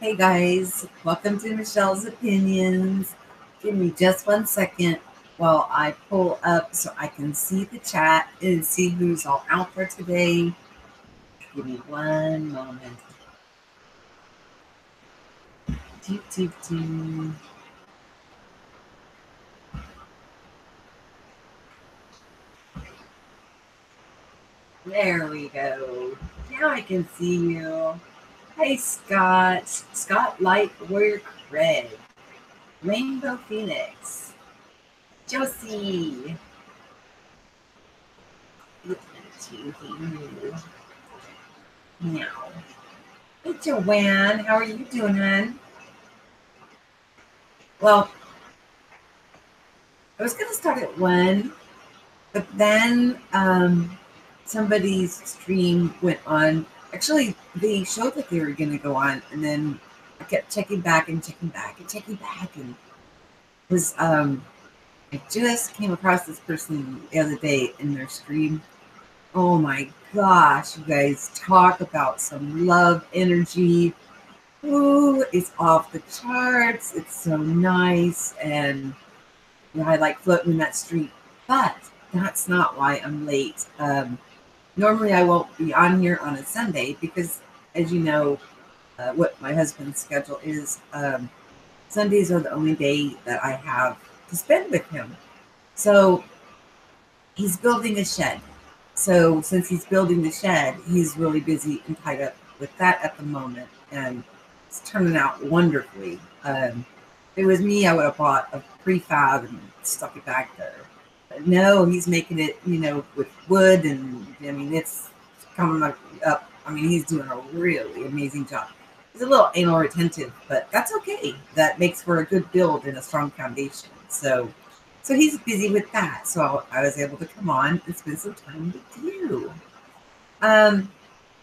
Hey guys, welcome to Michelle's Opinions. Give me just 1 second while I pull up so I can see the chat and see who's all out for today. Give me one moment. Doo, doo, doo. There we go. Now I can see you. Hey Scott. Scott Light Warrior Craig. Rainbow Phoenix. Josee. Look at you. Meow. Hey Joanne, how are you doing, hon? Well, I was going to start at 1, but then somebody's stream went on. Actually, they showed that they were going to go on, and then I kept checking back and checking back and checking back. And was I just came across this person the other day in their stream. Oh my gosh, you guys talk about some love energy. Ooh, it's off the charts. It's so nice. And I like floating in that street, but that's not why I'm late. Normally I won't be on here on a Sunday because, as you know, what my husband's schedule is, Sundays are the only day that I have to spend with him. So he's building a shed. So since he's building the shed, he's really busy and tied up with that at the moment. And it's turning out wonderfully. If it was me, I would have bought a prefab and stuck it back there. But no, he's making it, with wood, and I mean, it's coming up. I mean, he's doing a really amazing job. He's a little anal retentive, but that's okay. That makes for a good build and a strong foundation. So he's busy with that. So I was able to come on and spend some time with you.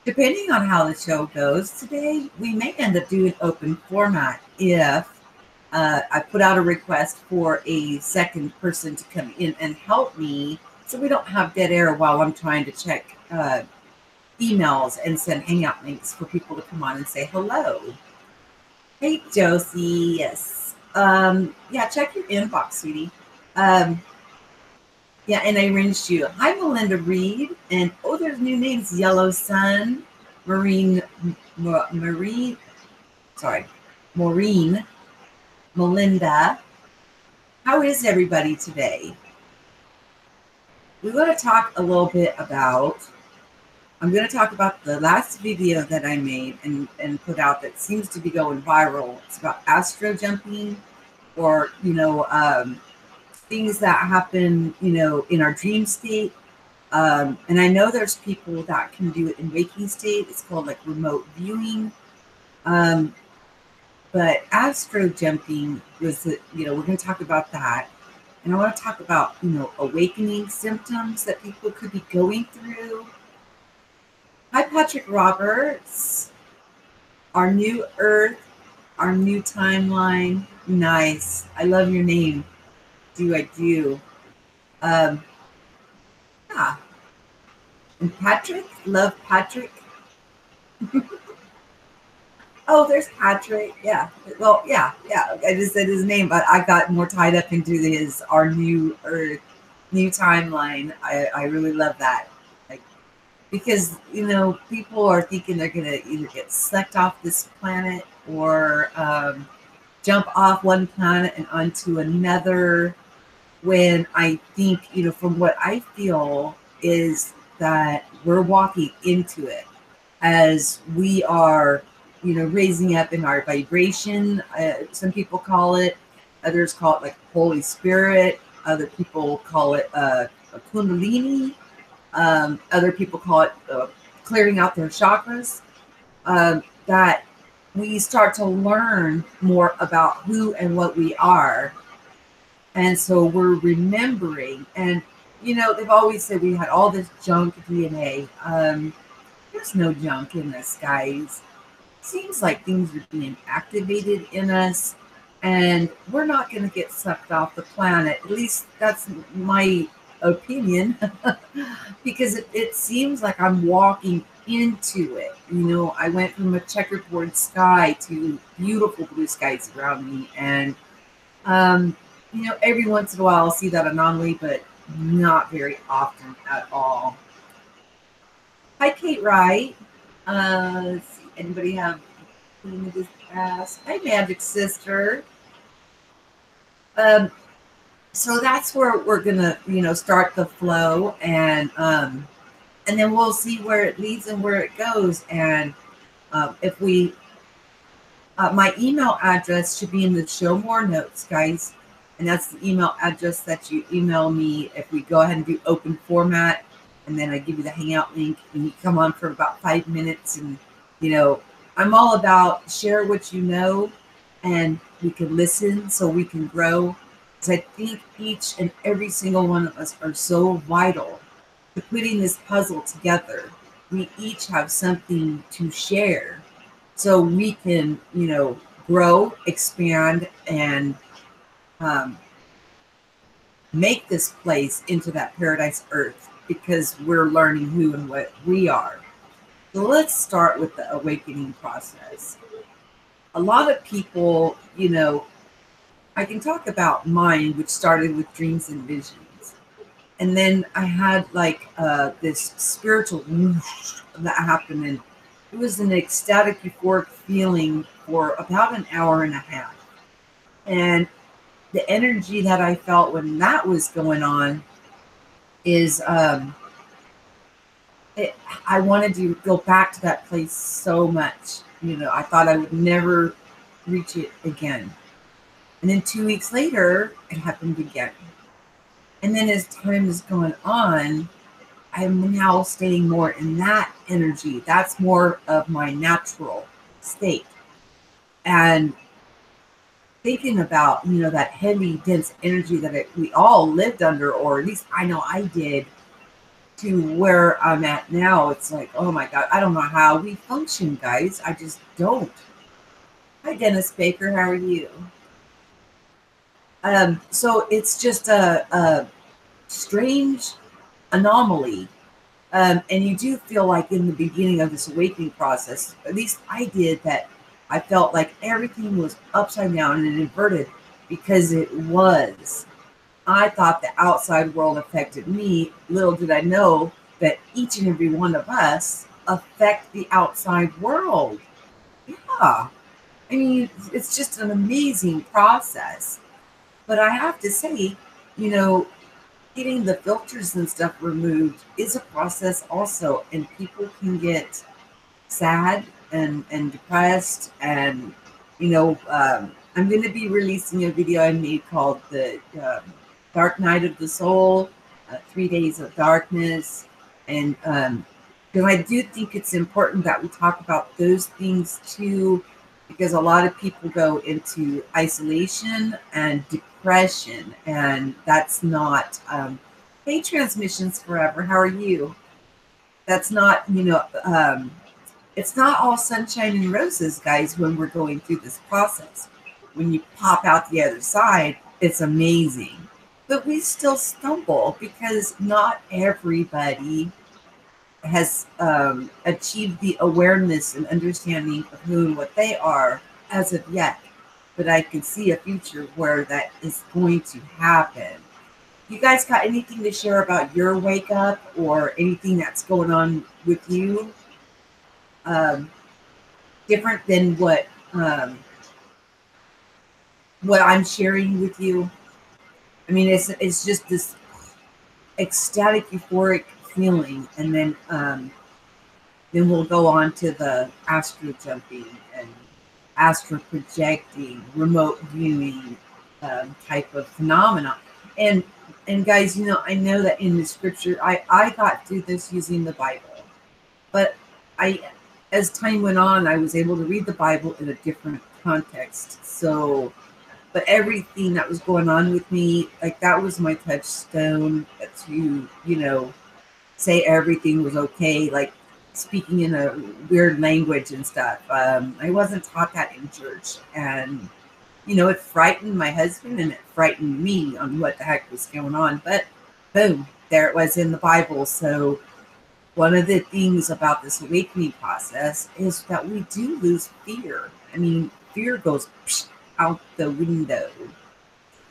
Depending on how the show goes today, we may end up doing open format if I put out a request for a second person to come in and help me so we don't have dead air while I'm trying to check emails and send hangout links for people to come on and say hello. Hey, Josee. Yes. Yeah, check your inbox, sweetie. Yeah, and I arranged you. Hi, Melinda Reed. And there's new names. Yellow Sun, Maureen, Melinda. How is everybody today? We want to talk a little bit about, I'm going to talk about the last video that I made and put out that seems to be going viral. It's about astro jumping, or, things that happen, in our dream state. And I know there's people that can do it in waking state. It's called like remote viewing. But astro jumping was, we're going to talk about that. And I want to talk about, awakening symptoms that people could be going through. Hi, Patrick Roberts. Our new Earth, our new timeline. Nice. I love your name. I do. Yeah. And Patrick, love Patrick. Oh, there's Patrick. Yeah. Well, yeah. I just said his name, but I got more tied up into our new Earth, new timeline. I really love that. Because, people are thinking they're going to either get sucked off this planet or jump off one planet and onto another, when I think, from what I feel is that we're walking into it as we are, raising up in our vibration. Some people call it, others call it like Holy Spirit. Other people call it a Kundalini. Other people call it clearing out their chakras. That we start to learn more about who and what we are. And so we're remembering, and, they've always said we had all this junk DNA. There's no junk in us, guys. Seems like things are being activated in us, and we're not going to get sucked off the planet. At least that's my opinion, because it seems like I'm walking into it. I went from a checkerboard sky to beautiful blue skies around me. And, every once in a while I'll see that anomaly, but not very often at all. Hi, Kate Wright. Let's see. Anybody have anything to ask? Hi, Magic Sister. So that's where we're gonna, start the flow, and then we'll see where it leads and where it goes. And if we, my email address should be in the show more notes, guys, and that's the email address that you email me if we go ahead and do open format, and then I give you the Hangout link, and you come on for about 5 minutes, and I'm all about share what you know, and we can listen so we can grow. Because I think each and every single one of us are so vital to putting this puzzle together. We each have something to share so we can, grow, expand, and make this place into that paradise earth, because we're learning who and what we are. So let's start with the awakening process. A lot of people, I can talk about mine, which started with dreams and visions. And then I had this spiritual whoosh that happened, and it was an ecstatic, euphoric feeling for about an hour and a half. And the energy that I felt when that was going on is I wanted to go back to that place so much. I thought I would never reach it again. And then 2 weeks later, it happened again. And then as time is going on, I'm now staying more in that energy. That's more of my natural state. And thinking about, that heavy, dense energy that we all lived under, or at least I know I did, to where I'm at now, it's like, oh my God, I don't know how we function, guys. I just don't. Hi, Dennis Baker. How are you? So it's just a strange anomaly. And you do feel like in the beginning of this awakening process, at least I did, that I felt like everything was upside down and inverted, because it was. I thought the outside world affected me. Little did I know that each and every one of us affect the outside world. Yeah. I mean, it's just an amazing process. But I have to say, getting the filters and stuff removed is a process also. And people can get sad and depressed. And, I'm going to be releasing a video I made called the Dark Night of the Soul, 3 Days of Darkness. And because I do think it's important that we talk about those things too, because a lot of people go into isolation and depression, and that's not, hey, Transmissions Forever, how are you? That's not, it's not all sunshine and roses, guys, when we're going through this process. When you pop out the other side, it's amazing. But we still stumble because not everybody has achieved the awareness and understanding of who and what they are as of yet. But I can see a future where that is going to happen. You guys got anything to share about your wake up or anything that's going on with you? Different than what I'm sharing with you. I mean, it's just this ecstatic, euphoric feeling, and then we'll go on to the astral jumping and astral projecting, remote viewing type of phenomena. And guys, I know that in the scripture, I got through this using the Bible, but as time went on, I was able to read the Bible in a different context. So, but everything that was going on with me, like that was my touchstone to, say everything was okay, like speaking in a weird language and stuff. I wasn't taught that in church. And, it frightened my husband and it frightened me on what the heck was going on. But boom, there it was in the Bible. So one of the things about this awakening process is that we do lose fear. I mean, fear goes out the window.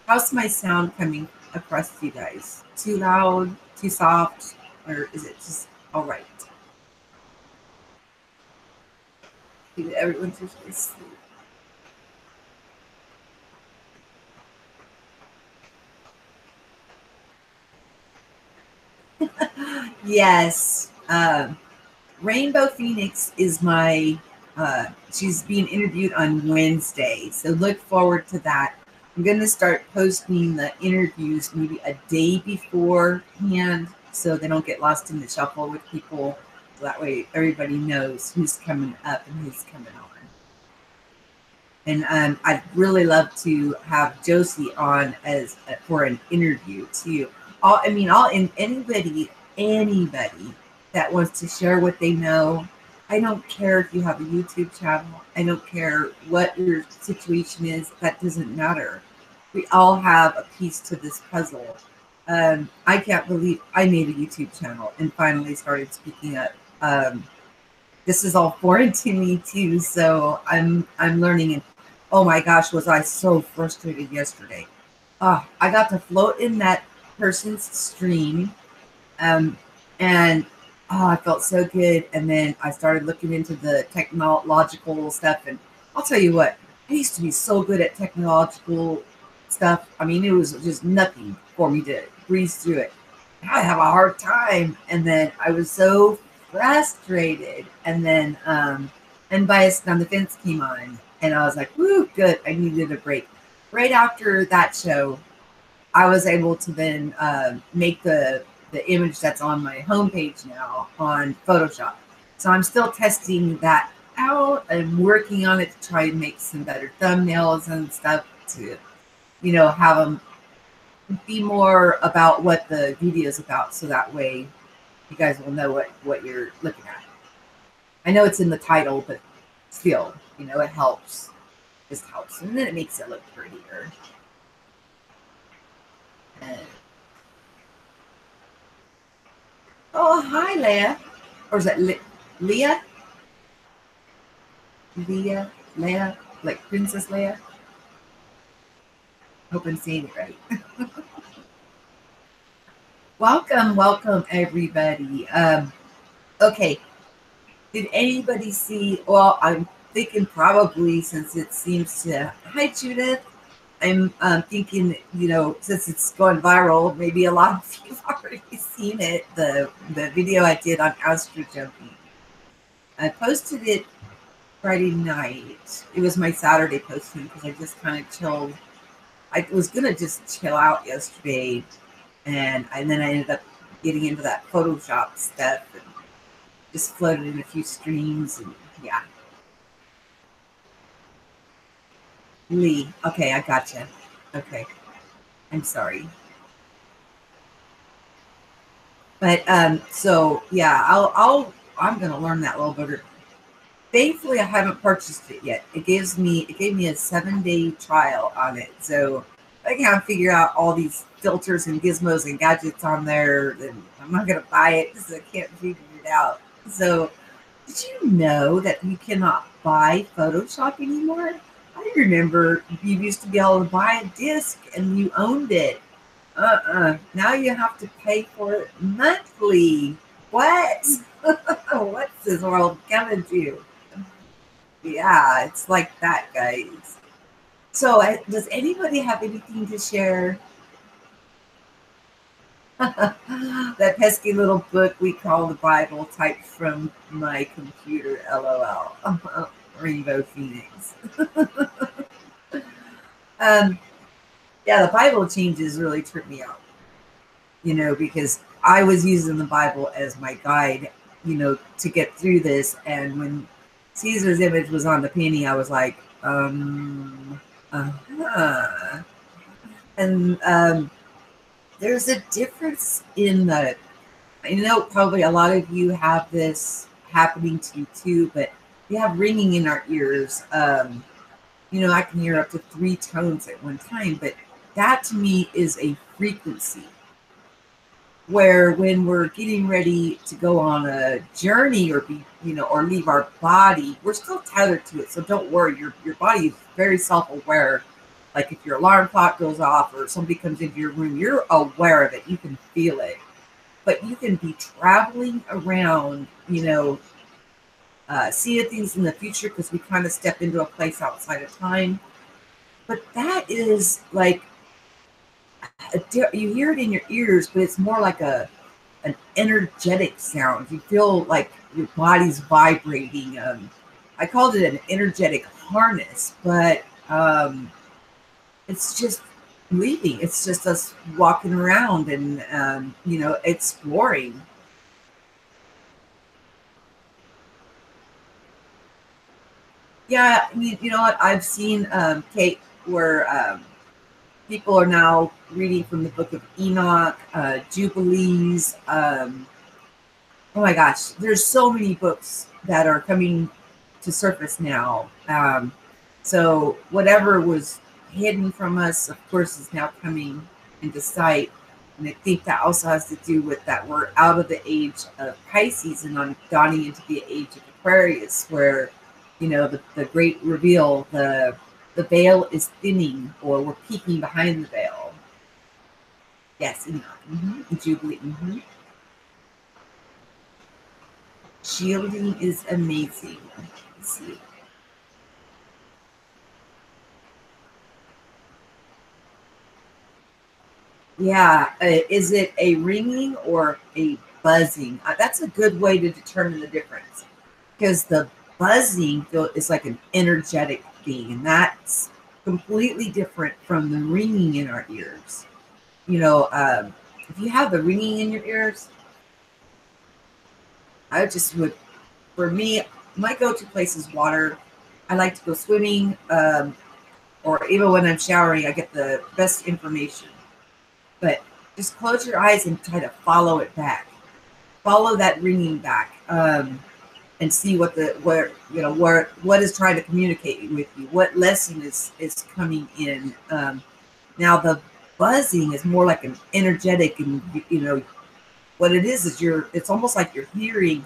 How's my sound coming across to you guys? Too loud, too soft, or is it just all right? Everyone's just asleep. Yes. Rainbow Phoenix is she's being interviewed on Wednesday. So look forward to that. I'm going to start posting the interviews maybe a day beforehand so they don't get lost in the shuffle with people. So that way everybody knows who's coming up and who's coming on. And I'd really love to have Josee on as for an interview too. Anybody that wants to share what they know. I don't care if you have a YouTube channel. I don't care what your situation is. That doesn't matter. We all have a piece to this puzzle. I can't believe I made a YouTube channel and finally started speaking up. This is all foreign to me too, so I'm learning. And oh my gosh, was I so frustrated yesterday? I got to float in that person's stream, and I felt so good. And then I started looking into the technological stuff, and I'll tell you what, I used to be so good at technological stuff. I mean, it was just nothing for me to breeze through it. I have a hard time, and then I was so frustrated. And then Unbiased on the Fence came on, and I was like, woo, good. I needed a break. Right after that show, I was able to then make the image that's on my homepage now on Photoshop. So I'm still testing that out and working on it to try and make some better thumbnails and stuff to, have them be more about what the video is about. So that way you guys will know what you're looking at. I know it's in the title, but still, it helps. Just helps. And then it makes it look prettier. Oh, hi, Leia. Or is that Leah? Leia, like Princess Leia? Hope I'm saying it right. Welcome, everybody. Okay. Did anybody see? Well, I'm thinking probably since it seems to. Hi, Judith. I'm thinking, since it's going viral, maybe a lot of you have already seen it. The video I did on astro jumping. I posted it Friday night. It was my Saturday posting because I just kind of chilled. I was gonna just chill out yesterday, and then I ended up getting into that Photoshop stuff and just floated in a few streams, and yeah. Lee. Okay, I gotcha. Okay. I'm sorry. But so yeah, I'm gonna learn that little booger. Thankfully I haven't purchased it yet. It gave me a 7-day trial on it. So I can't figure out all these filters and gizmos and gadgets on there, then I'm not gonna buy it because I can't figure it out. So did you know that you cannot buy Photoshop anymore? I remember you used to be able to buy a disc and you owned it. Now you have to pay for it monthly. What? What's this world coming to? Yeah, it's like that, guys. So, does anybody have anything to share? That pesky little book we call the Bible, typed from my computer, LOL. Rainbow Phoenix. Yeah, the Bible changes really tripped me out, because I was using the Bible as my guide, to get through this. And when Caesar's image was on the penny, I was like, And there's a difference in the, I know probably a lot of you have this happening to you too, but we have ringing in our ears. I can hear up to 3 tones at one time, but that to me is a frequency. where when we're getting ready to go on a journey or be, or leave our body, we're still tethered to it. So don't worry, your body is very self-aware. Like if your alarm clock goes off or somebody comes into your room, you're aware of it. You can feel it. But you can be traveling around, seeing things in the future because we kind of step into a place outside of time. But that is like you hear it in your ears, but it's more like an energetic sound. You feel like your body's vibrating. I called it an energetic harness, but it's just leaving. It's just us walking around and exploring. Yeah, I mean, you know what? I've seen Kate where people are now reading from the Book of Enoch, Jubilees. Oh my gosh, there's so many books that are coming to surface now. So whatever was hidden from us, of course, is now coming into sight. And I think that also has to do with that we're out of the age of Pisces and on dawning into the age of Aquarius, where the great reveal, the veil is thinning, or we're peeking behind the veil. Yes, Jubilee. Shielding is amazing. Let's see. Yeah, is it a ringing or a buzzing? That's a good way to determine the difference, because the buzzing is like an energetic thing, and that's completely different from the ringing in our ears. If you have the ringing in your ears, I just would, for me, my go-to place is water. I like to go swimming, or even when I'm showering, I get the best information. But just close your eyes and try to follow it back. Follow that ringing back, and see what what is trying to communicate with you. What lesson is coming in. Now the buzzing is more like an energetic, and what it is it's almost like you're hearing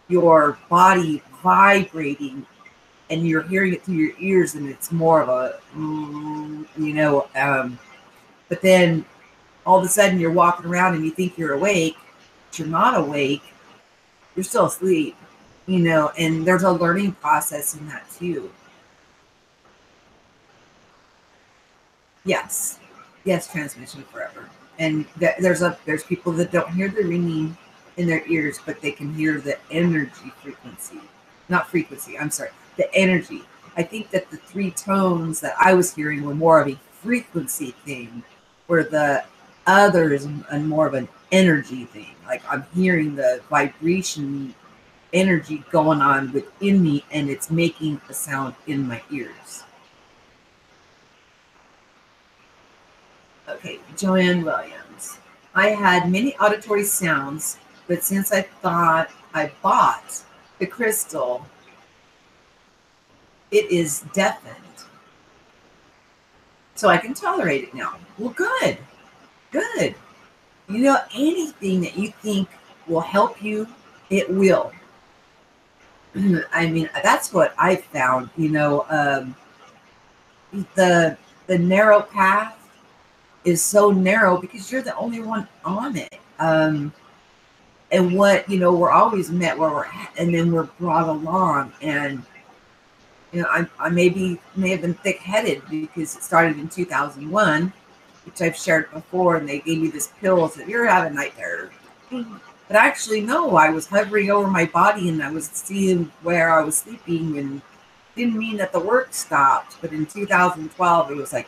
your body vibrating, and you're hearing it through your ears, and it's more of a but then all of a sudden you're walking around and you think you're awake, but you're not awake. You're still asleep, and there's a learning process in that too. Yes, yes, transmission forever. And there's people that don't hear the ringing in their ears, but they can hear the energy frequency, not frequency. I'm sorry, the energy. I think that the three tones that I was hearing were more of a frequency thing, where the others and more of an energy thing. Like I'm hearing the vibration energy going on within me, and it's making a sound in my ears. Okay, Joanne Williams. I had many auditory sounds, but since I thought I bought the crystal, it is deafened. So I can tolerate it now. Well, good, good. Anything that you think will help you, it will. I mean, that's what I found. The narrow path is so narrow because you're the only one on it. And we're always met where we're at, and then we're brought along. And I may have been thick-headed because it started in 2001, which I've shared before, and they gave me this pill that you're having night terrors. But actually, no, I was hovering over my body and I was seeing where I was sleeping, and didn't mean that the work stopped. But in 2012, it was like,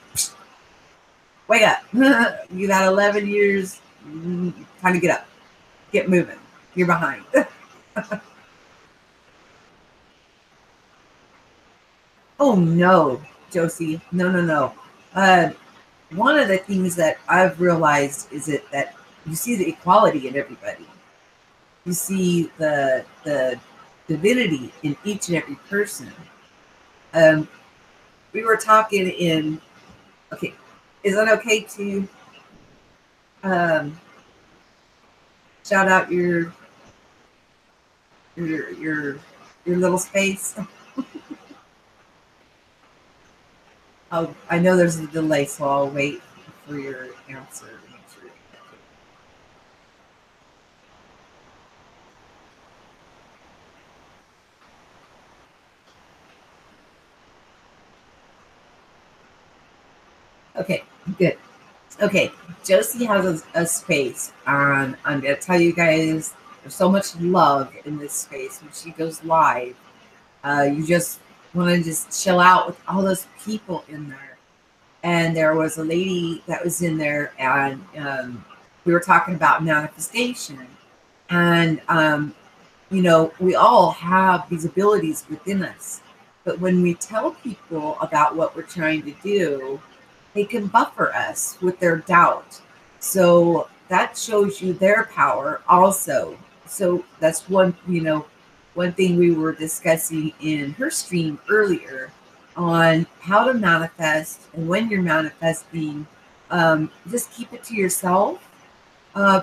wake up. You got 11 years. Time to get up. Get moving. You're behind. Oh, no, Josee. No, no, no. One of the things that I've realized is that you see the equality in everybody. You see the divinity in each and every person. We were talking in, okay, is that okay to, shout out your little space? Oh, I know there's a delay, so I'll wait for your answer to make sure. Okay, good. Okay, Josee has a space, and I'm gonna tell you guys, there's so much love in this space. When she goes live, you just want to just chill out with all those people in there. And there was a lady that was in there, and we were talking about manifestation, and we all have these abilities within us, but when we tell people about what we're trying to do, they can buffer us with their doubt. So that shows you their power also. So that's one thing we were discussing in her stream earlier on how to manifest, and when you're manifesting, just keep it to yourself,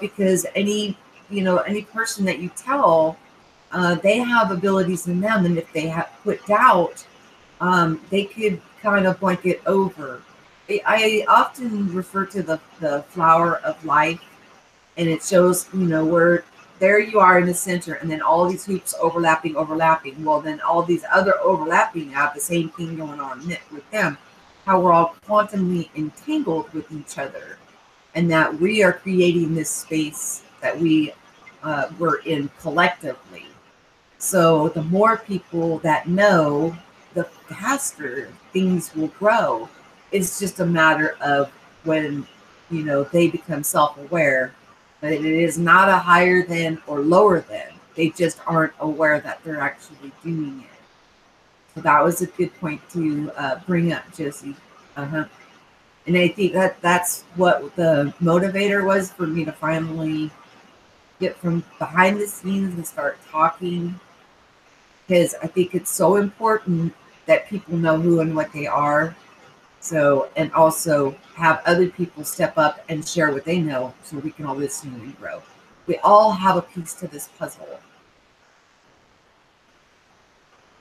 because any person that you tell, they have abilities in them, and if they have put doubt, they could kind of blanket over. I often refer to the flower of life, and it shows, where there you are in the center, and then all these hoops overlapping. Well, then all these other overlapping have the same thing going on with them. How we're all quantumly entangled with each other, and that we are creating this space that we're in collectively. So the more people that know, the faster things will grow. It's just a matter of when, they become self-aware. But it is not a higher than or lower than. They just aren't aware that they're actually doing it. So that was a good point to bring up, Josee. Uh-huh. And I think that's what the motivator was for me to finally get from behind the scenes and start talking, because I think it's so important that people know who and what they are. So, and also have other people step up and share what they know, so we can all listen and grow. We all have a piece to this puzzle.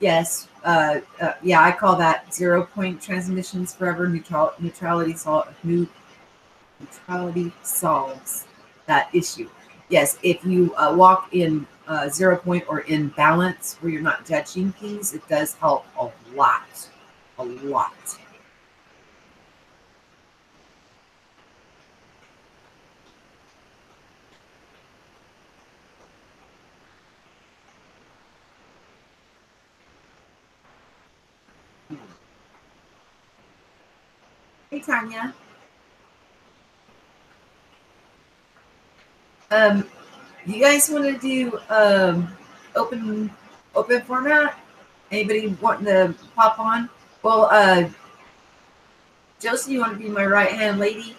Yes, yeah, I call that 0 point transmissions forever. Neutrality solves that issue. Yes, if you walk in 0 point or in balance, where you're not judging things, it does help a lot. A lot. Hey, Tanya. Um, you guys want to do open open format? Anybody wanting to pop on? Well, Josee, you want to be my right hand lady?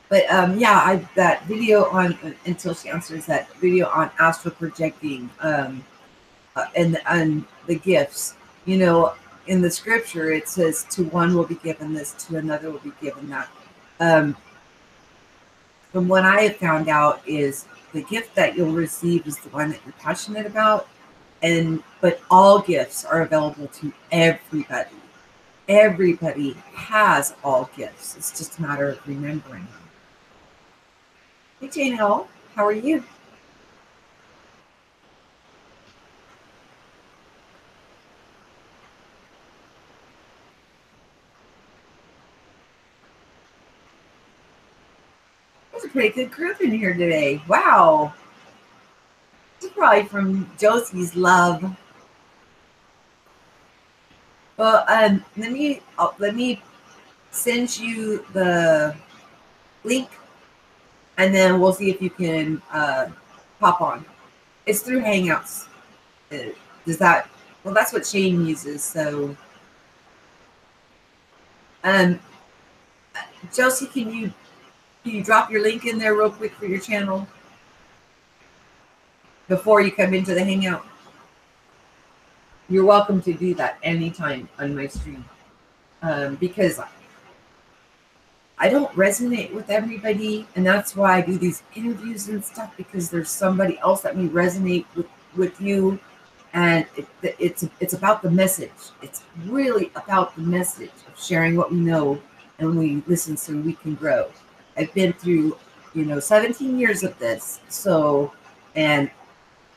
But yeah, that video on, until she answers, that video on astral projecting, and the gifts. In the scripture it says, to one will be given this, to another will be given that. Um, from what I have found out is the gift that you'll receive is the one that you're passionate about, but all gifts are available to everybody. Everybody has all gifts. It's just a matter of remembering them. Hey, Jane L., how are you? There's a pretty good group in here today. Wow. This is probably from Josee's love. Well, let me send you the link, and then we'll see if you can pop on. It's through Hangouts. Does that? Well, that's what Shane uses. So, um, Josee, can you drop your link in there real quick for your channel before you come into the Hangout? You're welcome to do that anytime on my stream, because I don't resonate with everybody, and that's why I do these interviews and stuff, because there's somebody else that may resonate with you, and it's about the message. It's really about the message of sharing what we know, and we listen so we can grow. I've been through, 17 years of this, so, and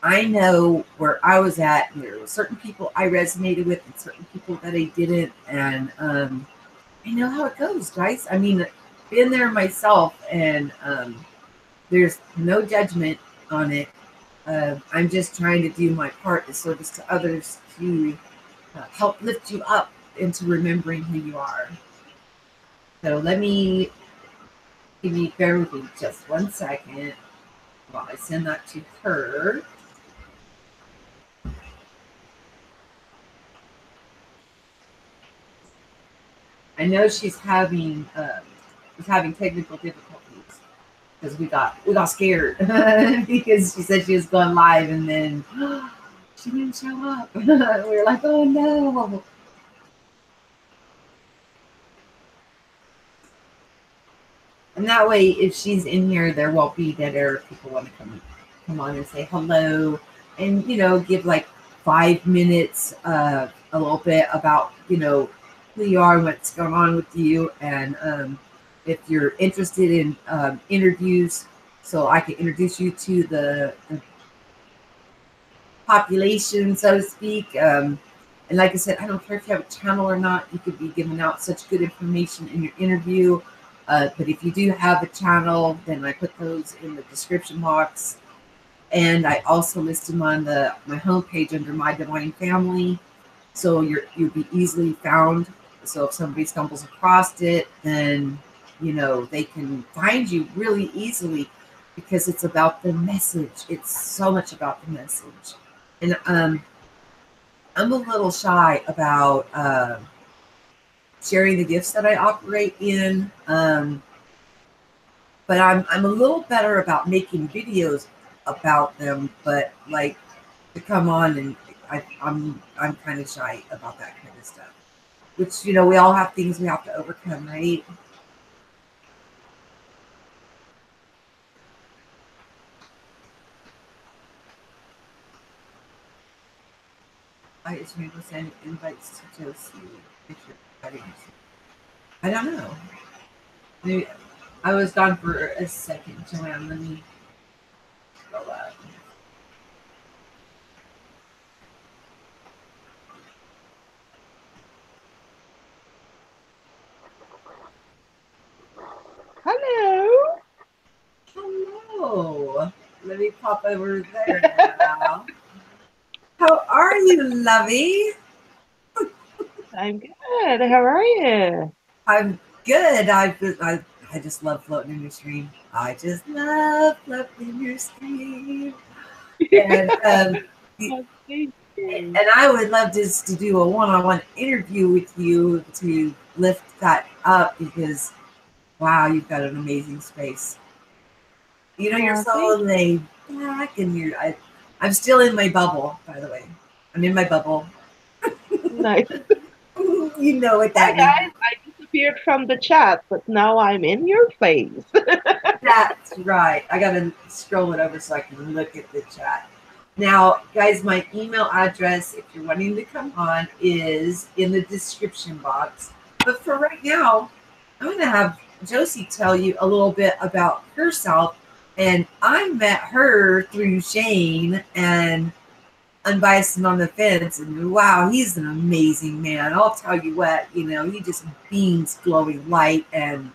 I know where I was at, and there were certain people I resonated with and certain people that I didn't, and I know how it goes, guys. I mean, been there myself, and there's no judgment on it. I'm just trying to do my part to service to others to help lift you up into remembering who you are. So let me give you, bear with me just 1 second while I send that to her. I know she's having technical difficulties because we got scared because she said she was going live, and then she didn't show up. We were like, oh no. And that way, if she's in here, there won't be dead air if people want to come on and say hello, and give like 5 minutes a little bit about who you are and what's going on with you, and if you're interested in interviews, so I can introduce you to the population, so to speak. And like I said, I don't care if you have a channel or not. You could be giving out such good information in your interview. But if you do have a channel, then I put those in the description box. And I also list them on my homepage under My Divine Family. So you'll be easily found. So if somebody stumbles across it, then they can find you really easily, because it's about the message. It's so much about the message. And I'm a little shy about sharing the gifts that I operate in. But I'm a little better about making videos about them. But like to come on, and I'm kind of shy about that kind of stuff. Which we all have things we have to overcome, right? I just maybe send invites to Josee. I don't know. Maybe I was gone for a second, Joanne. Let me go up. Hello. Hello. Let me pop over there now. How are you, lovey? I'm good. How are you? I'm good. I just love floating in your stream. I just love floating in your stream. And Oh, thank you. and I would love just to do a one-on-one interview with you to lift that up, because wow, you've got an amazing space. You're Oh, so thank laid back, and I'm still in my bubble, by the way. I'm in my bubble. you. Nice. You know what Hi that means. guys. I disappeared from the chat, but now I'm in your face. That's right. I gotta scroll it over so I can look at the chat. Now, guys, my email address, if you're wanting to come on, is in the description box. But for right now, I'm going to have Josee tell you a little bit about herself. And I met her through Shane and Unbiased and on the Fence. And wow, he's an amazing man. I'll tell you what, he just beams glowing light. And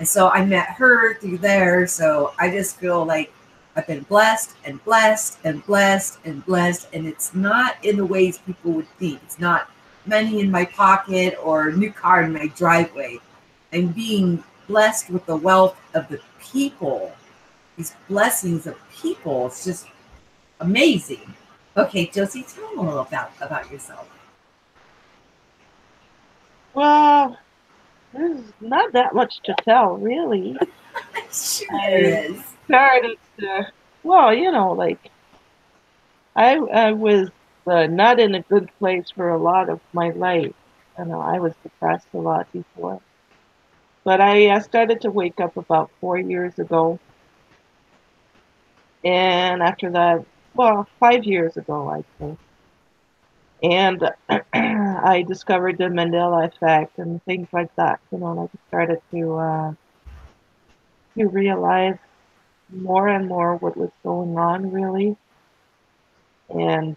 so I met her through there. So I just feel like I've been blessed and blessed and blessed and blessed. And it's not in the ways people would think. It's not money in my pocket or a new car in my driveway. I'm being blessed with the wealth of the people, these blessings of people. It's just amazing. Okay, Josee, tell me a little about yourself. Well, there's not that much to tell, really. Sure there I is. started, well, like I was not in a good place for a lot of my life. I know I was depressed a lot before. But I started to wake up about 4 years ago. And after that, well, 5 years ago, I'd say. And I discovered the Mandela effect and things like that. Like I started to realize more and more what was going on, really. And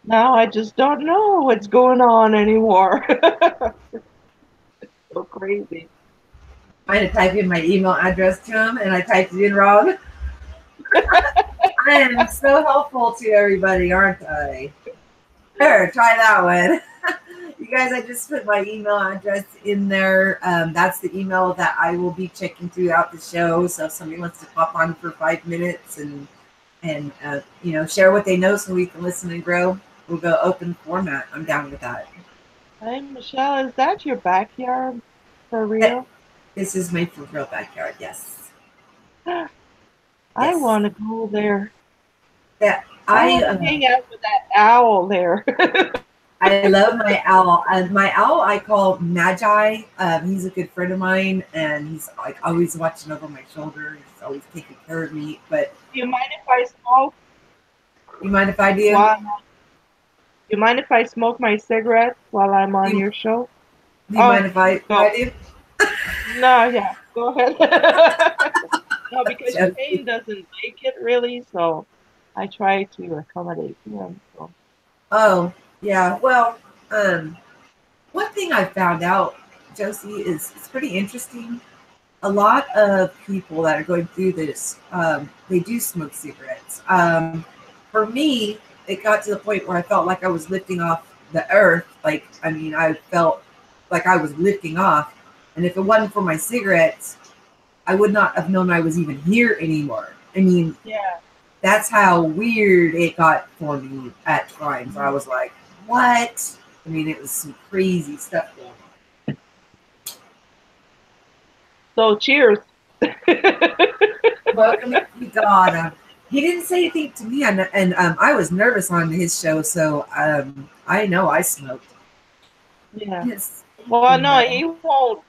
now I just don't know what's going on anymore. So crazy. Trying to type in my email address to him, and I typed it in wrong. I am so helpful to everybody, aren't I? Sure, try that one. You guys, I just put my email address in there. That's the email that I will be checking throughout the show. So if somebody wants to pop on for 5 minutes and share what they know so we can listen and grow, we'll go open format. I'm down with that. Hey, Michelle, is that your backyard for Eh, real? This is my for real backyard. Yes, I yes. want to go there. Yeah, I I want to hang out with that owl there. I love my owl. My owl I call Magi. He's a good friend of mine, and he's like always watching over my shoulder. He's always taking care of me. But Do you mind if I smoke you mind if I do? while you mind if I smoke my cigarette while I'm on Do your show? Do you mind Oh, if I go. do? No, yeah, go ahead. No, because Joking. Shane doesn't like it really, so I try to accommodate him. So. Oh, yeah. Well, um, one thing I found out, Josie, is it's pretty interesting. A lot of people that are going through this, they do smoke cigarettes. For me, it got to the point where I felt like I was lifting off the earth. Like, I mean, I felt like I was lifting off. And if it wasn't for my cigarettes, I would not have known I was even here anymore. I mean, Yeah. that's how weird it got for me at times. I was like, what? I mean, it was some crazy stuff going on. So cheers. Welcome to God. He didn't say anything to me, and I was nervous on his show, so I know I smoked. Yeah. Yes, Well, no, but he won't.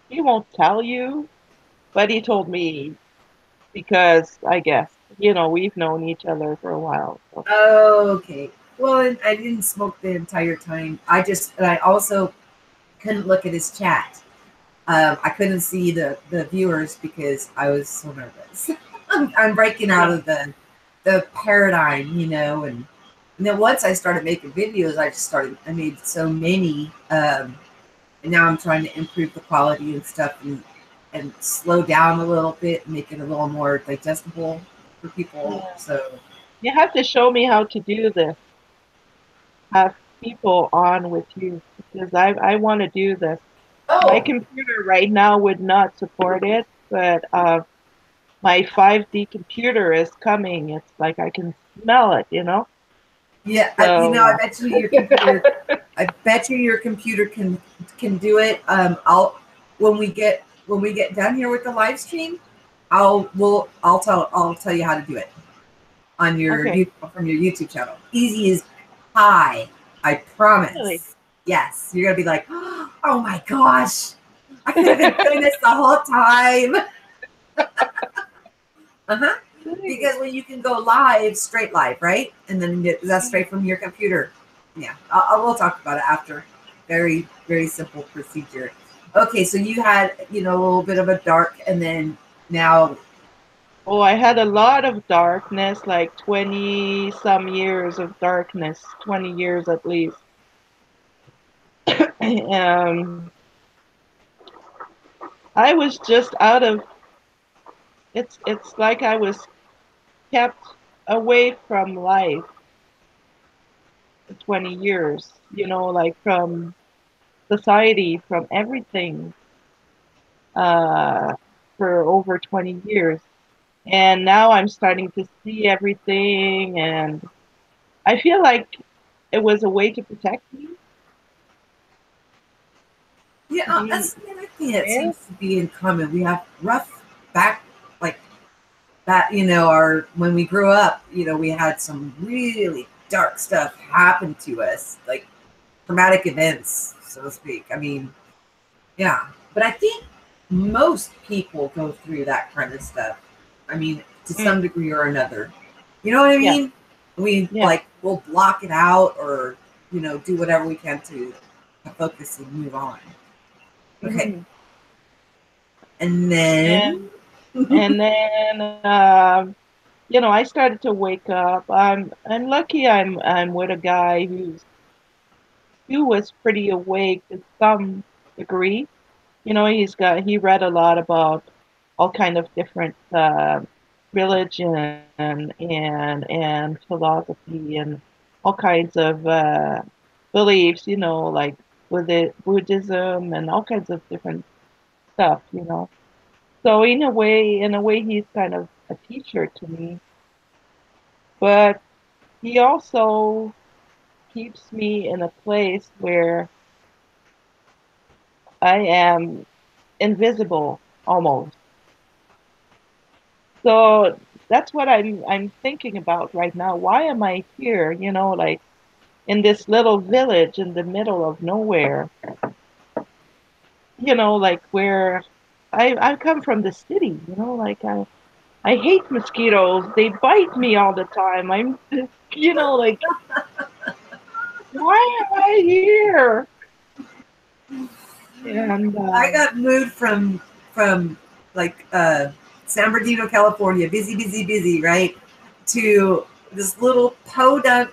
He won't tell you, but he told me because I guess we've known each other for a while. So. okay. Well, I didn't smoke the entire time. And I also couldn't look at his chat. I couldn't see the viewers because I was so nervous. I'm breaking out Yeah. of the paradigm, and then once I started making videos, I made so many, and now I'm trying to improve the quality and stuff and slow down a little bit, make it a little more digestible for people. Yeah. So, You have to show me how to do this. Have people on with you because I want to do this. My oh, computer right now would not support it, but my 5D computer is coming. It's like I can smell it. yeah, I So bet you your computer. I bet you your computer can do it. When we get done here with the live stream, I'll tell you how to do it on okay, from your YouTube channel. Easy as pie. I really. promise. Yes, you're gonna be like, oh my gosh, I could have been doing this the whole time. Uh-huh. Because when you can go live, straight live, right? And then that's straight from your computer. Yeah, we'll talk about it after. Very, very simple procedure. Okay, so you had, a little bit of a dark, and then now, Oh, I had a lot of darkness, like 20 some years of darkness, 20 years at least. um, I was just out of it's like I was kept away from life for 20 years, like from society, from everything, uh, for over 20 years. And now I'm starting to see everything, and I feel like it was a way to protect me, to yeah, be that's another thing that aware. seems to be in common. We have rough back, like that, our when we grew up, we had some really dark stuff happen to us, like traumatic events, so to speak. I mean, yeah. But I think most people go through that kind of stuff. I mean, to Mm, some degree or another. You know what I yeah, mean? We yeah. like we'll block it out or do whatever we can to focus and move on. Okay. Hmm. And then And and then I started to wake up. I'm lucky. I'm with a guy who was pretty awake to some degree. He read a lot about all kind of different religion and philosophy and all kinds of beliefs. Like Buddhism and all kinds of different stuff. So in a way, he's kind of a teacher to me, but he also keeps me in a place where I am invisible almost. So that's what I'm thinking about right now. Why am I here? Like in this little village in the middle of nowhere. Like where I come from the city. Like I hate mosquitoes. They bite me all the time. Like why am I here? And I got moved from like San Bernardino, California, busy, busy, busy, right, to this little podunk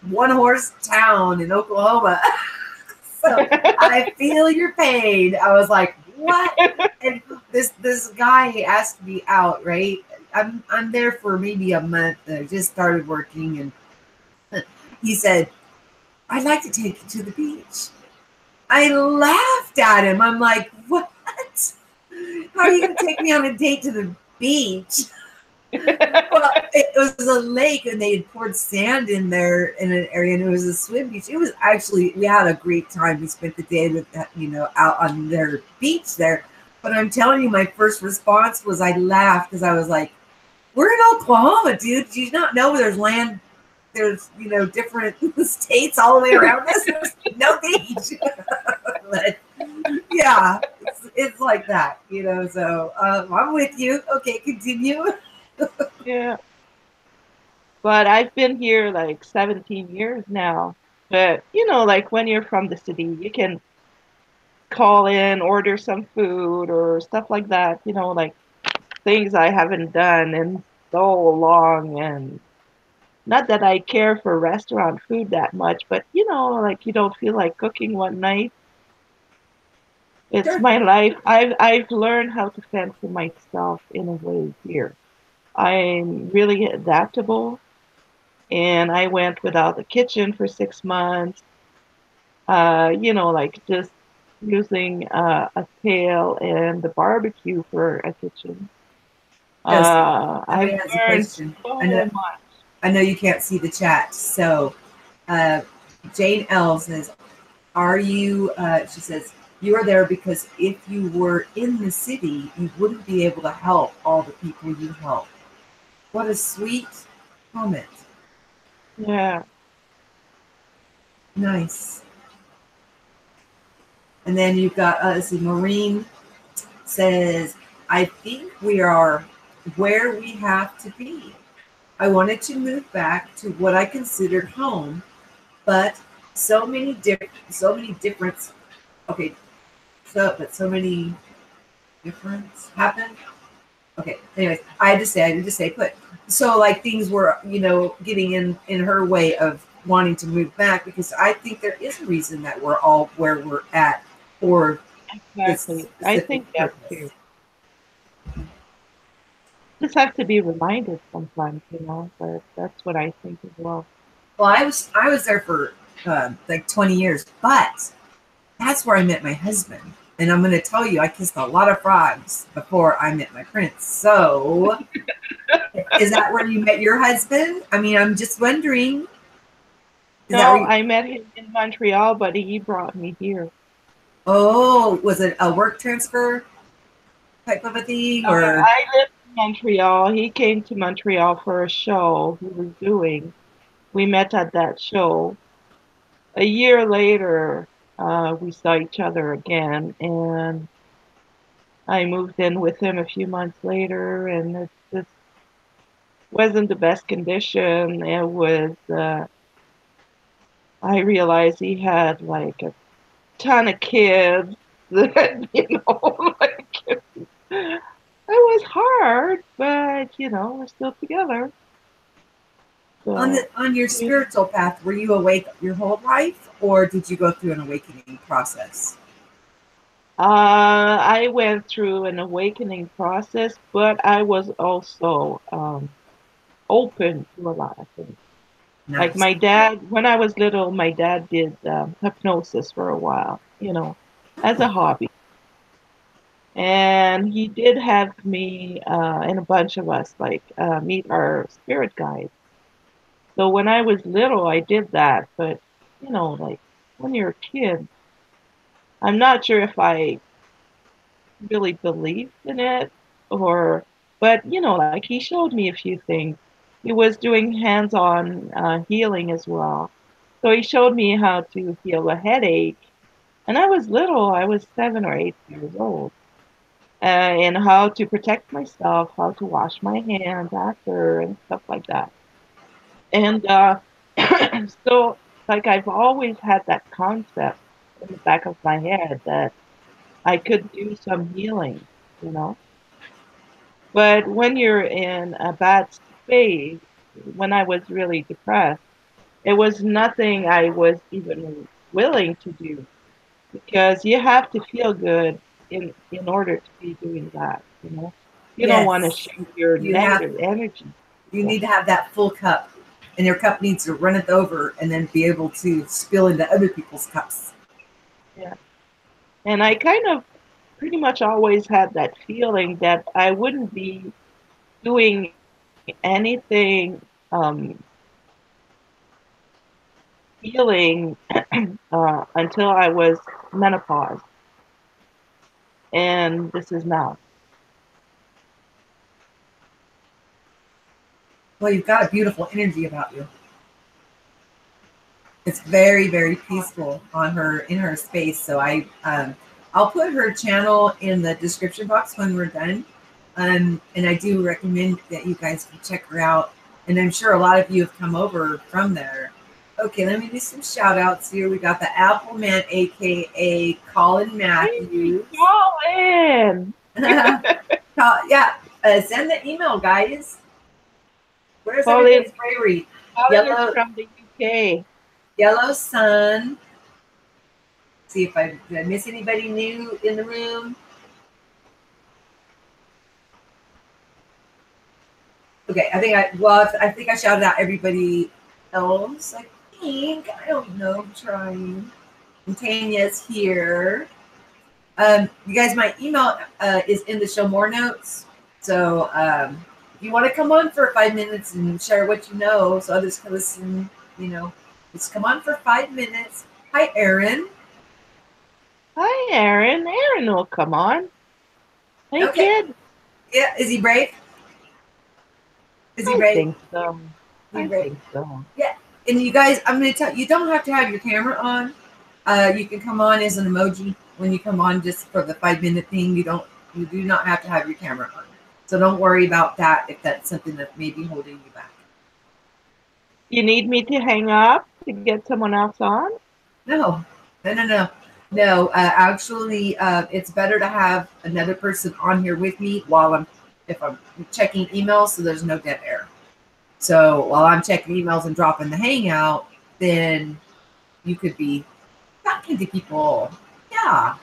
one horse town in Oklahoma. So I feel your pain. I was like, what? And this guy asked me out, right? I'm there for maybe a month. And I just started working, and he said, "I'd like to take you to the beach." I laughed at him. I'm like, what? How are you going to take me on a date to the beach? Well, it was a lake and they had poured sand in there in an area and it was a swim beach. It was actually, we had a great time. We spent the day with, out on their beach there. But I'm telling you, my first response was I laughed because I was like, we're in Oklahoma, dude. Do you not know there's land? There's, different states all the way around us. There's no beach. But yeah, it's like that, So I'm with you. Okay, continue. yeah, but I've been here like 17 years now. But like when you're from the city, you can call in, order some food or stuff like that. Like things I haven't done in so long. And not that I care for restaurant food that much, but like you don't feel like cooking one night. It's Sure. my life. I've learned how to fend for myself in a way here. I'm really adaptable, and I went without a kitchen for 6 months. Like just using a pail and the barbecue for a kitchen. Josee, I've somebody has a learned question. I know, so much. I know you can't see the chat. So, uh, Jane L says, "Are you?" She says, "You are there because if you were in the city, you wouldn't be able to help all the people you help." What a sweet comment. Yeah. Nice. And then you've got, let's see, Maureen says, "I think we are where we have to be. I wanted to move back to what I considered home, but so many difference. Okay, so many difference happened. Okay, anyways, I had to say, put so like things were getting in her way of wanting to move back because I think there is a reason that we're all where we're at for this Exactly. I specific think that too. purpose." Just have to be reminded sometimes, but that's what I think as well. Well, I was there for like 20 years, but that's where I met my husband. And I'm going to tell you, I kissed a lot of frogs before I met my prince. So, is that where you met your husband? I mean, I'm just wondering. Is that where No, you? I met him in Montreal, but he brought me here. Oh, was it a work transfer type of a thing, or? I lived in Montreal. He came to Montreal for a show he was doing. We met at that show. A year later, we saw each other again, and I moved in with him a few months later, and it just wasn't the best condition. It was, I realized he had like a ton of kids that, like it was hard, but we're still together. So, On your yeah. spiritual path, were you awake your whole life, or did you go through an awakening process? I went through an awakening process, but I was also open to a lot of things. Like Nice. my dad, when I was little, my dad did hypnosis for a while, as a hobby. And he did have me and a bunch of us like meet our spirit guides. So when I was little, I did that. But, like when you're a kid, I'm not sure if I really believed in it but, like he showed me a few things. He was doing hands-on healing as well. So he showed me how to heal a headache. And I was little, I was 7 or 8 years old. And how to protect myself, how to wash my hands after, and stuff like that. And so, like, I've always had that concept in the back of my head that I could do some healing, you know. But when you're in a bad space, when I was really depressed, it was nothing I was even willing to do because you have to feel good in order to be doing that, you know. You don't want to Yes. show your You have negative energy to you people. need to have that full cup, and your cup needs to run it over and then be able to spill into other people's cups. Yeah. And I kind of pretty much always had that feeling that I wouldn't be doing anything healing until I was menopause. And this is now. Well, you've got a beautiful energy about you. It's very, very peaceful on her in her space. So I'll put her channel in the description box when we're done. And I do recommend that you guys can check her out. And I'm sure a lot of you have come over from there. Okay, let me do some shout outs here. We got the Apple Man, aka Colin Hey, Matthews. Colin! Yeah, send the email, guys. Where's Colin, everybody's bravery? Colin is Yellow, from the UK. Yellow Sun. See if did I miss anybody new in the room. Okay, I think I shouted out everybody else. I think I don't know. I'm trying. And Tanya's here. You guys, my email is in the show more notes. So if you want to come on for 5 minutes and share what you know, so others can listen, just come on for 5 minutes. Hi, Aaron. Hi, Aaron. Aaron will come on. Hey, Okay. kid. Yeah, is he brave? Is he I brave? think so. He I brave. think so. Yeah. And you guys, I'm going to tell you, don't have to have your camera on. You can come on as an emoji when you come on just for the 5 minute thing. You do not have to have your camera on. So don't worry about that if that's something that may be holding you back. You need me to hang up to get someone else on? No, no. Actually, it's better to have another person on here with me if I'm checking emails, so there's no dead air. So while I'm checking emails and dropping the hangout, then you could be talking to people. Yeah.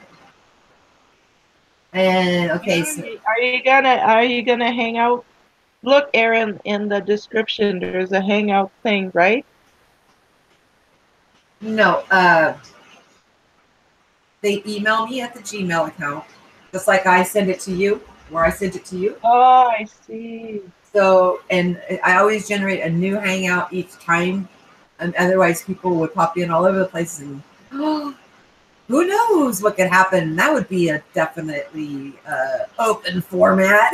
And okay, so Are you gonna hang out? Look, Aaron, in the description, there's a hangout thing, right? no, they email me at the Gmail account, just like I send it to you, where I sent it to you. Oh, I see. So, and I always generate a new hangout each time. And otherwise, people would pop in all over the place, and who knows what could happen. That would be a definitely open format.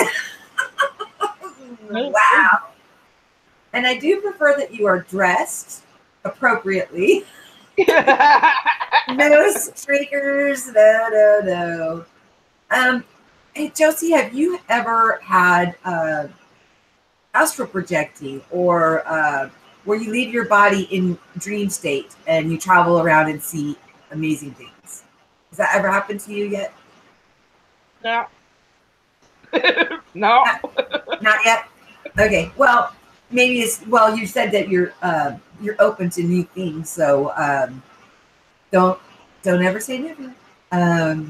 Wow. And I do prefer that you are dressed appropriately. No streakers. No, no, no. Hey, Josee, have you ever had astral projecting or where you leave your body in dream state and you travel around and see amazing things? Has that ever happened to you yet? No. No. Not yet. Okay. Well, maybe it's well. You said that you're open to new things, so don't don't ever say never.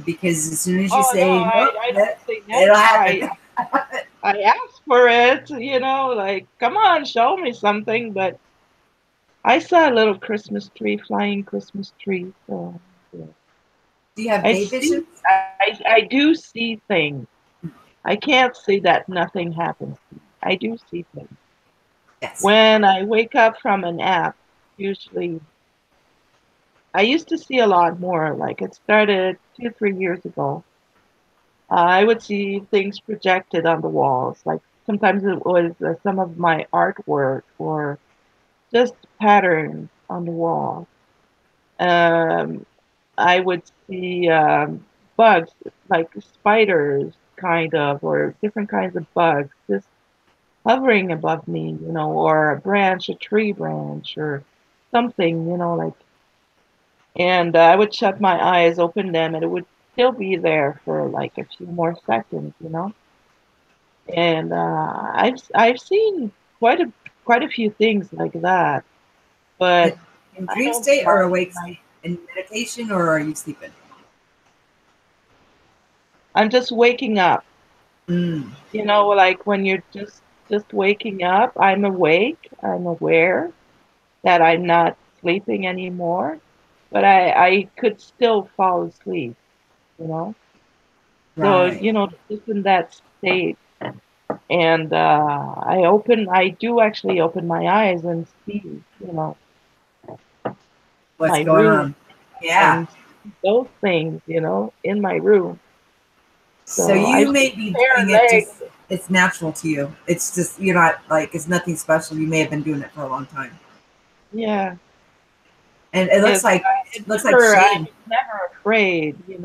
Because as soon as you Oh no, say nope, I don't say it'll never. happen. I asked for it, like, come on, show me something. But I saw a little Christmas tree, flying Christmas tree. So yeah. Do you have day visions? I do see things. I can't say that nothing happens to me. I do see things. Yes. When I wake up from a nap, usually I used to see a lot more. Like it started 2, 3 years ago. I would see things projected on the walls. Like sometimes it was some of my artwork or just patterns on the wall. Um, I would see bugs, like spiders, kind of, or different kinds of bugs, just hovering above me, or a branch, a tree branch, or something, like. And I would shut my eyes, open them, and it would still be there for like a few more seconds. And I've seen quite a few things like that, but In I dream don't state or mind. awake state? In meditation or are you sleeping? I'm just waking up. Mm, Like when you're just waking up, I'm awake. I'm aware that I'm not sleeping anymore, but I could still fall asleep. You know, so right. just in that state. And I do actually open my eyes and see, What's my going room on? Yeah. and those things, in my room. So So I've you may seen be hair doing and it legs. just, it's natural to you. It's just, you're not like, it's nothing special. You may have been doing it for a long time. Yeah. And it It's looks like I shame. was never afraid, it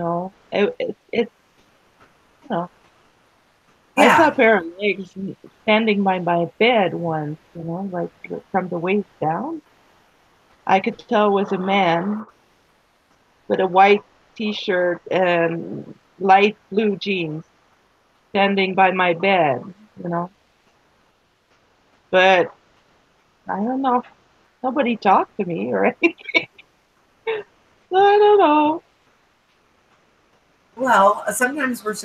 I saw Yeah. a pair of legs standing by my bed once, like from the waist down. I could tell it was a man with a white t-shirt and light blue jeans standing by my bed, you know. But I don't know. Nobody talked to me or anything. I don't know. Well, sometimes we're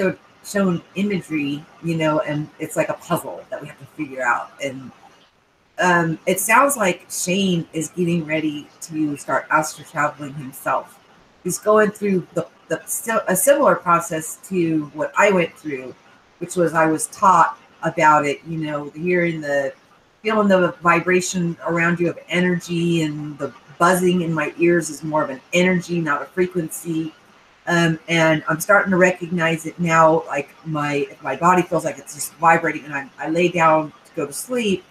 shown imagery, and it's like a puzzle that we have to figure out. And it sounds like Shane is getting ready to start astral traveling himself. He's going through a similar process to what I went through, which was I was taught about it. Hearing feeling the vibration around you of energy, and the buzzing in my ears is more of an energy, not a frequency. And I'm starting to recognize it now. Like if my body feels like it's just vibrating, and I lay down to go to sleep,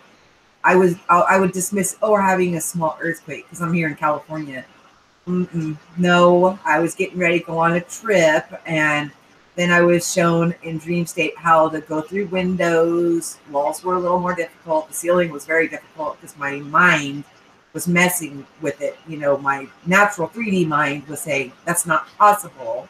I would dismiss, oh, we're having a small earthquake because I'm here in California. No, I was getting ready to go on a trip, and then I was shown in dream state how to go through windows. Walls were a little more difficult. The ceiling was very difficult because my mind was messing with it. My natural 3D mind was saying that's not possible.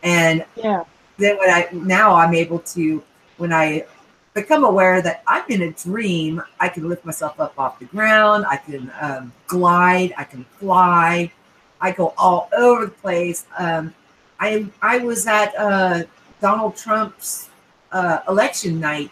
And Yeah. then now I'm able to, when I become aware that I'm in a dream, I can lift myself up off the ground. I can glide. I can fly. I go all over the place. I was at Donald Trump's election night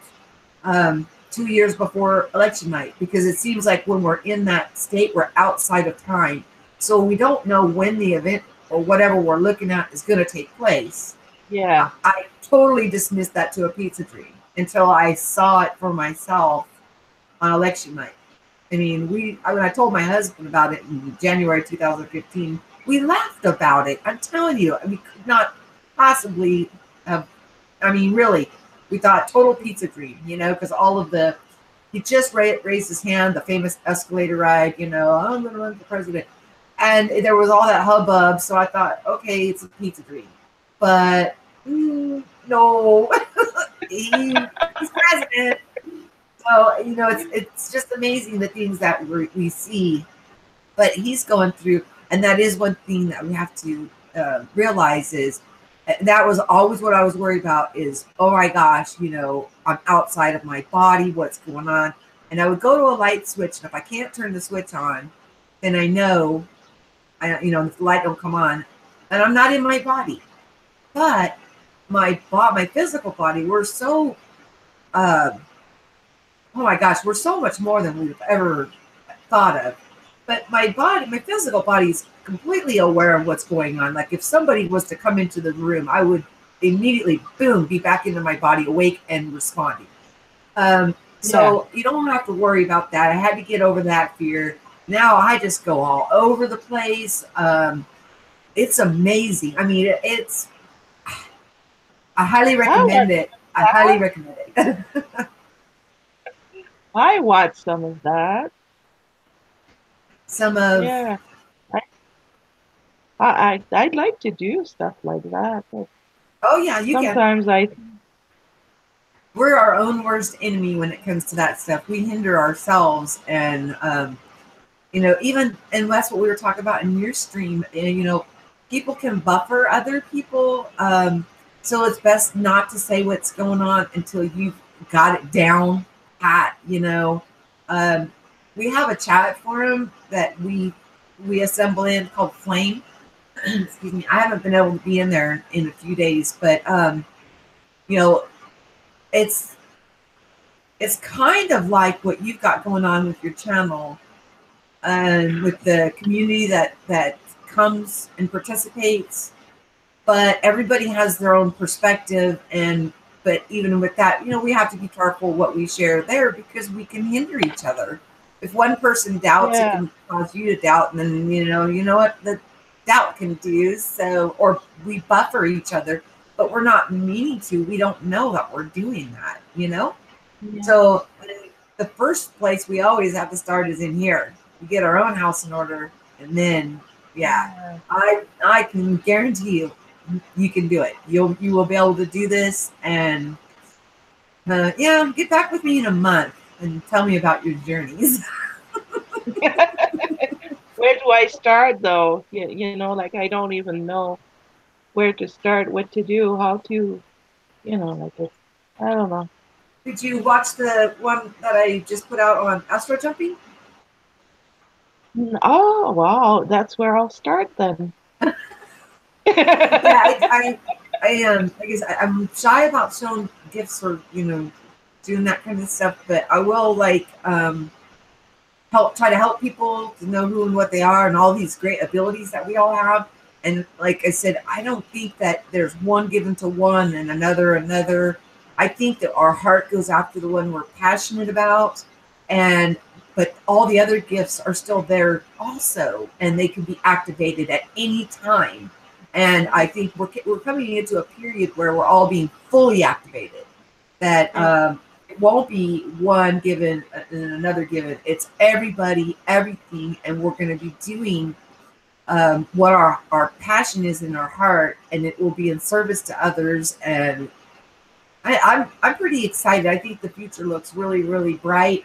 2 years before election night, because it seems like when we're in that state, we're outside of time. So we don't know when the event or whatever we're looking at is going to take place. Yeah. I totally dismissed that to a pizza dream until I saw it for myself on election night. I mean, when I told my husband about it in January 2015, we laughed about it. I'm telling you, we could not possibly have. I mean, really, we thought total pizza dream, because he just raised his hand, the famous escalator ride, I'm going to run for president. And there was all that hubbub, so I thought, okay, it's a pizza dream. But no, he's president. So it's just amazing the things that we see. But he's going through, and that is one thing that we have to realize is that was always what I was worried about is, oh my gosh, I'm outside of my body, what's going on? And I would go to a light switch, and if I can't turn the switch on, then I know, if the light don't come on, and I'm not in my body. But my physical body, we're so, oh my gosh, we're so much more than we've ever thought of. But my physical body is completely aware of what's going on. Like if somebody was to come into the room, I would immediately, boom, be back into my body, awake and responding. So you don't have to worry about that. I had to get over that fear. Now I just go all over the place. It's amazing. I mean, I highly recommend it. I highly recommend it. I watched some of that. Yeah. I'd like to do stuff like that. Oh yeah, you sometimes can. We're our own worst enemy when it comes to that stuff. We hinder ourselves, and even, and that's what we were talking about in your stream. And people can buffer other people, so it's best not to say what's going on until you've got it down pat. We have a chat forum that we assemble in called Flame. Excuse me. I haven't been able to be in there in a few days, but it's kind of like what you've got going on with your channel, and with the community that comes and participates. But everybody has their own perspective, but even with that, we have to be careful what we share there, because we can hinder each other. If one person doubts, it can cause you to doubt, and then you know what the doubt can do. So, or we buffer each other, but we're not meaning to. We don't know that we're doing that. So the first place we always have to start is in here. We get our own house in order, and then I can guarantee you can do it. You will be able to do this, and get back with me in a month and tell me about your journeys. Where do I start though? Like I don't even know where to start, what to do, how to, like it. I don't know. Did you watch the one that I just put out on astro jumping? Oh wow, that's where I'll start then. I guess I'm shy about showing gifts or doing that kind of stuff, but I will try to help people to know who and what they are and all these great abilities that we all have. And like I said, I don't think that there's one given to one and another. I think that our heart goes after the one we're passionate about, but all the other gifts are still there also, and they can be activated at any time. And I think we're coming into a period where we're all being fully activated. That it won't be one given and another given. It's everybody, everything, and we're going to be doing what our passion is in our heart, and it will be in service to others. And I'm pretty excited. I think the future looks really, really bright.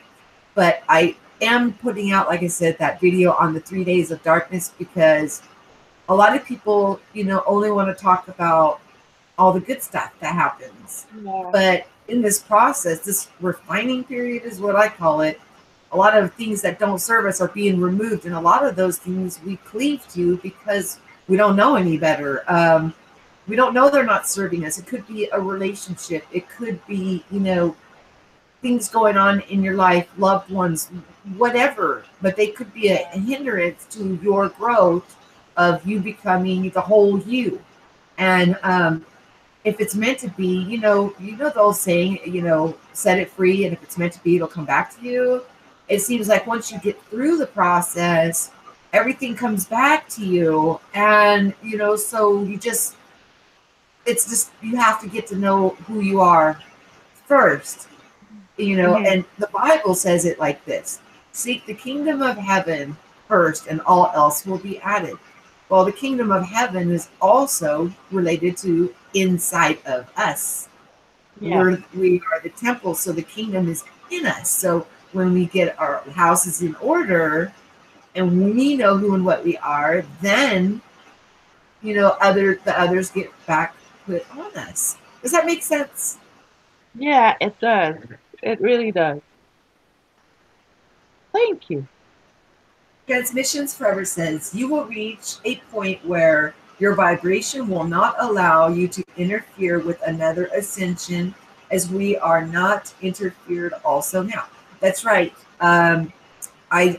But I am putting out, like I said, that video on the 3 days of darkness, because a lot of people, only want to talk about all the good stuff that happens. Yeah. But in this process, this refining period is what I call it, a lot of things that don't serve us are being removed. And a lot of those things we cleave to because we don't know any better. We don't know they're not serving us. It could be a relationship. It could be, things going on in your life, loved ones, whatever. But they could be a hindrance to your growth of you becoming the whole you. And if it's meant to be, the old saying, set it free, and if it's meant to be, it'll come back to you. It seems like once you get through the process, everything comes back to you. And, so it's just, you have to get to know who you are first, and the Bible says it like this: seek the kingdom of heaven first, and all else will be added. Well, the kingdom of heaven is also related to inside of us. Yeah. We are the temple, so the kingdom is in us. So when we get our houses in order and we know who and what we are, then the others get back put on us. Does that make sense? Yeah, it does. It really does. Thank you. Transmissions Forever says you will reach a point where your vibration will not allow you to interfere with another ascension, as we are not interfered also now. That's right. I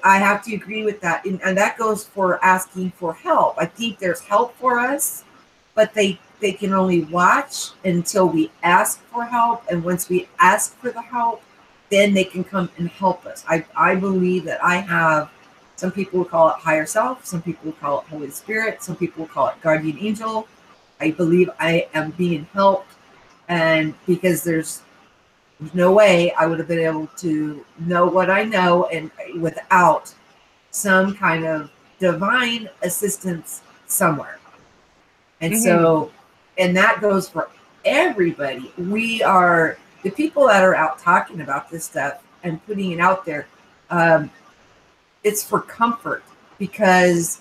have to agree with that. And that goes for asking for help. I think there's help for us, but they can only watch until we ask for help. And once we ask for the help, then they can come and help us. I believe that I have, some people will call it higher self, some people will call it Holy Spirit, some people will call it guardian angel. I believe I am being helped, and because there's no way I would have been able to know what I know and without some kind of divine assistance somewhere. And so, and that goes for everybody. We are the people that are out talking about this stuff and putting it out there. It's for comfort, because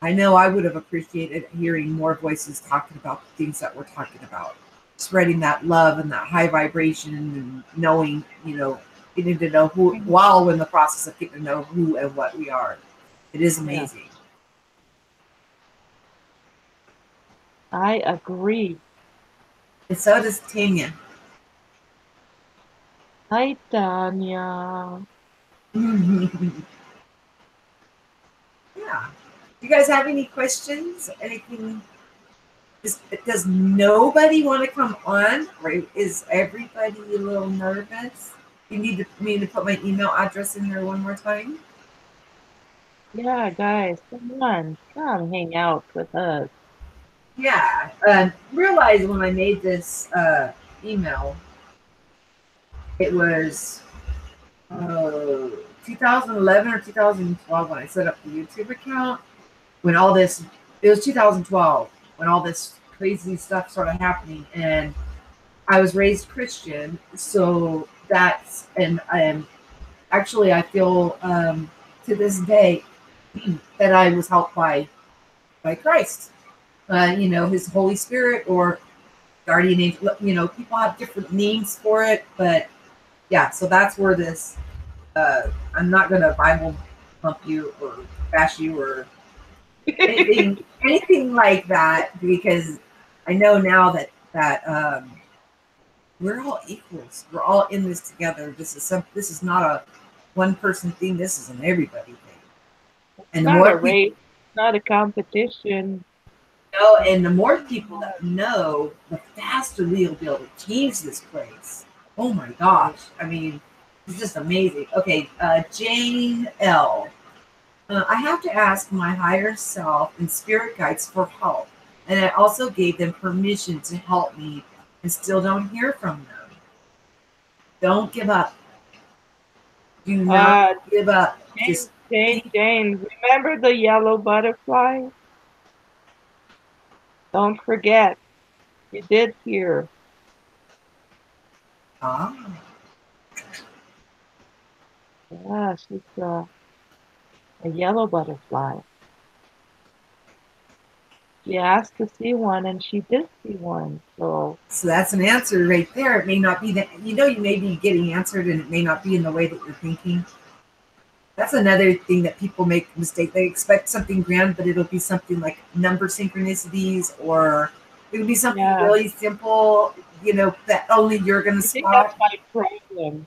I know I would have appreciated hearing more voices talking about the things that we're talking about, spreading that love and that high vibration, and knowing, getting to know who, while we're in the process of getting to know who and what we are. It is amazing. Yeah. I agree. And so does Tanya. Hi, Tanya. Yeah. Do you guys have any questions? Anything? Does nobody want to come on? Right? Is everybody a little nervous? You need me to put my email address in there one more time? Yeah, guys, come on. Come hang out with us. Yeah. Realize when I made this email, it was 2011 or 2012 when I set up the YouTube account. When all this, it was 2012 when all this crazy stuff started happening, and I was raised Christian, so that's, and actually I feel to this day that I was helped by Christ, His Holy Spirit or guardian angel. People have different names for it, but yeah. So that's where this. I'm not gonna Bible pump you or bash you or anything like that, because I know now that we're all equals. We're all in this together. This is not a one person thing. This is an everybody thing. And the Not more a people race, not a competition. know, and the more people that know, the faster we'll be able to change this place. Oh my gosh! I mean, it's just amazing. Okay, Jane L. I have to ask my higher self and spirit guides for help, and I also gave them permission to help me, and still don't hear from them. Don't give up. Do not give up. Just Jane, remember the yellow butterfly? Don't forget, you did hear. Yeah, she's a yellow butterfly. She asked to see one, and she did see one. So that's an answer right there. It may not be that, you may be getting answered, and it may not be in the way that you're thinking. That's another thing that people make a mistake. They expect something grand, but it'll be something like number synchronicities, or it'll be something really simple, that only you're going to spot. I think that's my problem.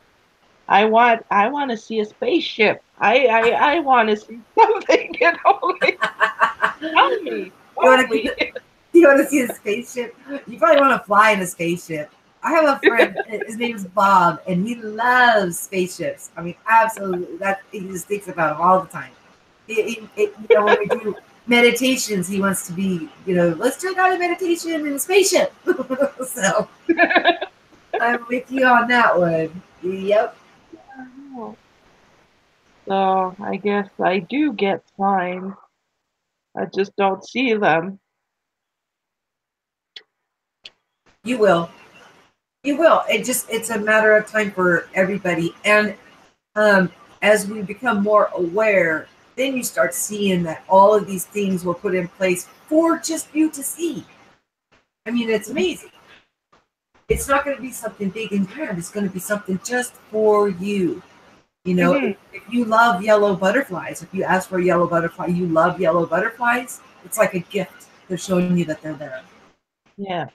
I want to see a spaceship. I want to see something. Tell me. You want to see a spaceship? You probably want to fly in a spaceship. I have a friend, his name is Bob, and he loves spaceships. I mean, absolutely. He just thinks about them all the time. When we do meditations, he wants to be, let's check out a meditation in a spaceship. So I'm with you on that one. Yep. So I guess I do get signs. I just don't see them. You will. You will. It's a matter of time for everybody. And um, as we become more aware, then you start seeing that all of these things were put in place for just you to see. I mean, it's amazing. It's not going to be something big and grand. It's going to be something just for you. You know, Mm-hmm. if you love yellow butterflies, if you ask for a yellow butterfly, you love yellow butterflies, it's like a gift. They're showing you that they're there. Yeah.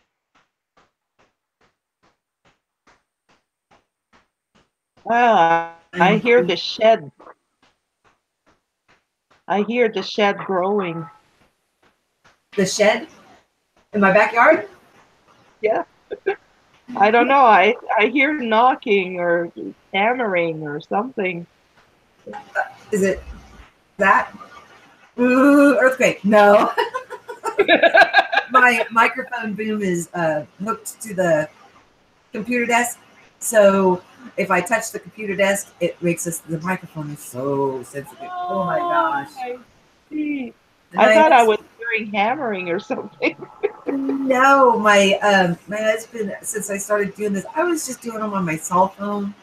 Well, I And hear the shed. I hear the shed growing. the shed in my backyard, Yeah. I don't know. I hear knocking or hammering or something. is it that? Ooh, earthquake. No. My microphone boom is hooked to the computer desk. So if I touch the computer desk, it makes us, the microphone is so sensitive. Oh my Oh, gosh. I see. And I I thought I just, was hearing hammering or something. no, my husband, since I started doing this, I was just doing them on my cell phone.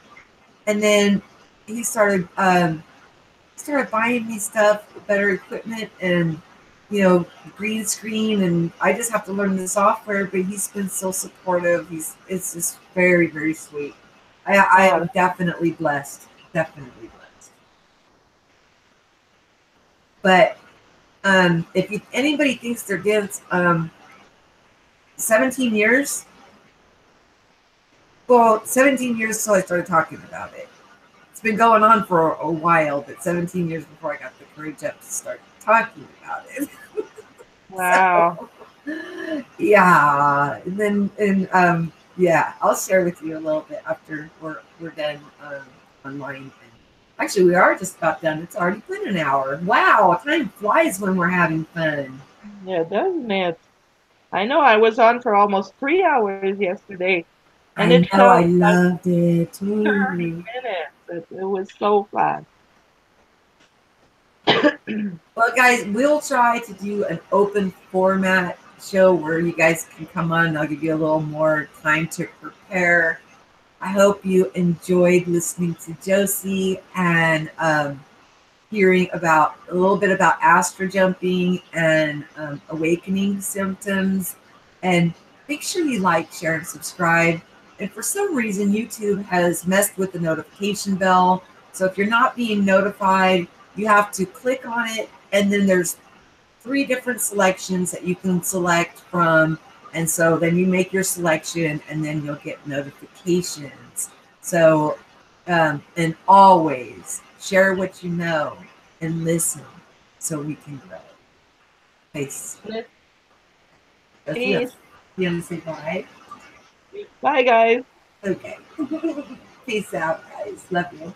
And then he started buying me stuff, better equipment, and green screen, and I just have to learn the software. But he's been so supportive. It's just very, very sweet. I Oh, am definitely blessed. Definitely blessed. But if anybody thinks they're against 17 years, well, 17 years till I started talking about it. It's been going on for a while, but 17 years before I got the courage up to start talking about it. wow. So, yeah, and then yeah, I'll share with you a little bit after we're done online. And actually, we are just about done. It's already been an hour. Wow, time flies when we're having fun. Yeah, doesn't it? I know I was on for almost 3 hours yesterday, and I it know, I felt like loved it. 30 Ooh. minutes. It was so fast. Well, guys, we'll try to do an open format show where you guys can come on. I'll give you a little more time to prepare. I hope you enjoyed listening to Josee and hearing about a little bit about astro jumping and awakening symptoms. And make sure you like, share, and subscribe. And for some reason, YouTube has messed with the notification bell. So if you're not being notified, you have to click on it, and then there's 3 different selections that you can select from. And so then you make your selection, and then you'll get notifications. So, and always share what you know and listen so we can grow. Peace. That's you. Peace. You want to say bye? Bye, guys. Okay. Peace out, guys. Love you.